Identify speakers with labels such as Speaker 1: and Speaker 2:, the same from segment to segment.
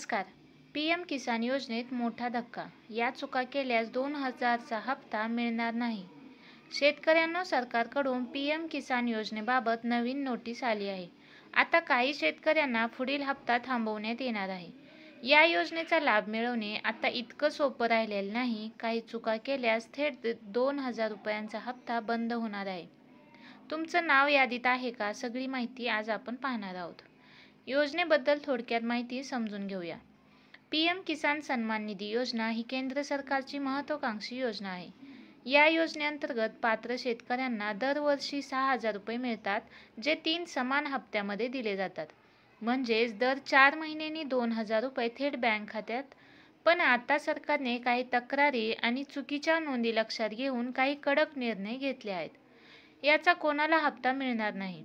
Speaker 1: नमस्कार. पीएम किसान योजनेत मोठा धक्का. या चुका केल्यास 2000चा हप्ता मिळणार नाही. शेतकऱ्यांना सरकारकडून पीएम किसान योजनेबाबत नवीन नोटीस आली आहे. आता काही शेतकऱ्यांना पुढील हप्ता थांबवण्यात येणार आहे. या योजनेचा लाभ मिळवणे आता इतकं सोपं राहिलेलं नाही. काही चुका केल्यास थेट 2000 रुपयांचा हप्ता बंद होणार आहे. तुमचं नाव यादीत आहे का? सगळी माहिती आज आपण पाहणार आहोत. योजनेबद्दल थोडक्यात माहिती समजून घेऊया. पीएम किसान सन्मान निधी योजना ही केंद्र सरकारची महत्त्वाकांक्षी योजना आहे. या योजनेअंतर्गत पात्र शेतकऱ्यांना दरवर्षी 6000 रुपये मिळतात, जे 3 समान हप्त्यामध्ये दिले जातात. म्हणजेच दर 4 महिन्यांनी 2000 रुपये थेट बँक खात्यात. पण आता सरकारने काही तक्रारी आणि चुकीच्या नोंदी लक्षात घेऊन काही कडक निर्णय घेतले आहेत. याचा कोणाला हप्ता मिळणार नाही.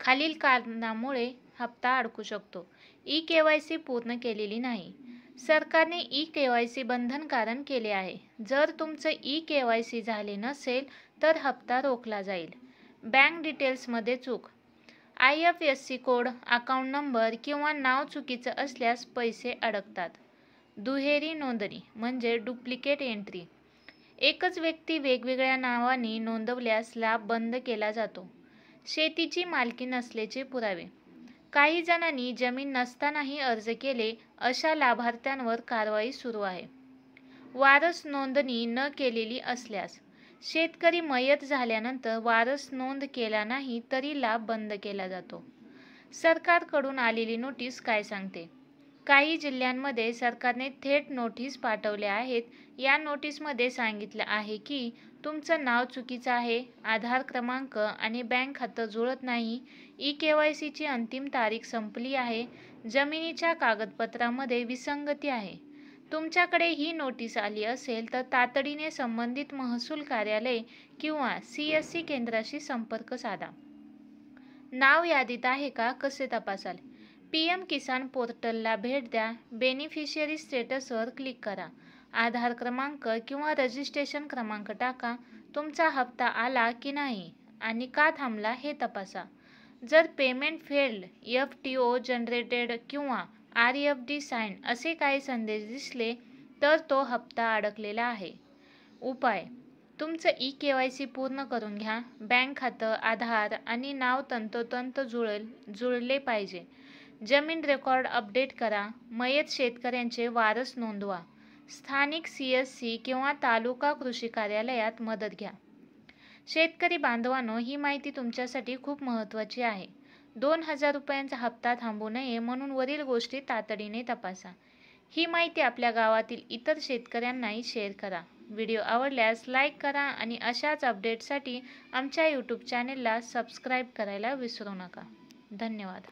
Speaker 1: खालील कारणामुळे हप्ता अडकू शकतो. ई-केवायसी पूर्ण केलेली नाही. सरकारने ई-केवायसी बंधनकारक केले आहे. जर तुमचं ई-केवायसी झाले नसेल तर हप्ता रोखला जाईल. बँक डिटेल्समध्ये चूक. IFSC कोड, अकाउंट नंबर किंवा नाव चुकीचं असल्यास पैसे अडकतात. दुहेरी नोंदणी म्हणजे डुप्लिकेट एंट्री. एकच व्यक्ती वेगवेगळ्या नावाने नोंदवल्यास लाभ बंद केला जातो. शेतीची मालकी नसल्याचे पुरावे. काही जणांनी जमीन नसतानाही अर्ज केले, अशा लाभार्थ्यांवर कारवाई सुरू आहे. वारस नोंदणी न केलेली असल्यास. शेतकरी मयत झाल्यानंतर वारस नोंद केला नाही तरी लाभ बंद केला जातो. सरकारकडून आलेली नोटीस काय सांगते? काही जिल्ह्यांमध्ये सरकारने थेट नोटीस पाठवल्या आहेत. या नोटीसमध्ये सांगितलं आहे की तुमचं नाव चुकीचं आहे, आधार क्रमांक आणि बँक खातं जुळत नाही, ई-केवायसीची अंतिम तारीख संपली आहे, जमिनीच्या कागदपत्रामध्ये विसंगती आहे. तुमच्याकडे ही नोटीस आली असेल तर तातडीने संबंधित महसूल कार्यालय किंवा CSC केंद्राशी संपर्क साधा. नाव यादीत आहे का? कसे तपासाल? पीएम किसान पोर्टलला भेट द्या. बेनिफिशियरी स्टेटसवर क्लिक करा. आधार क्रमांक किंवा रजिस्ट्रेशन क्रमांक टाका. तुमचा हप्ता आला की नाही आणि का थांबला हे तपासा. जर पेमेंट फेल्ड, FTO जनरेटेड किंवा RFD साइन असे काही संदेश दिसले तर तो हप्ता अडकलेला आहे. उपाय: तुमचं ई-केवायसी पूर्ण करून घ्या. बँक खातं, आधार आणि नाव तंतोतंत जुळले पाहिजे. जमीन रेकॉर्ड अपडेट करा. मयत शेतकऱ्यांचे वारस नोंदवा. स्थानिक CSC किंवा तालुका कृषी कार्यालयात मदत घ्या. शेतकरी बांधवांनो, ही माहिती तुमच्यासाठी खूप महत्त्वाची आहे. 2000 रुपयांचा हप्ता थांबू नये म्हणून वरील गोष्टी तातडीने तपासा. ही माहिती आपल्या गावातील इतर शेतकऱ्यांनाही शेअर करा. व्हिडिओ आवडल्यास लाईक करा आणि अशाच अपडेट्ससाठी आमच्या YouTube चॅनेलला सबस्क्राईब करायला विसरू नका. धन्यवाद.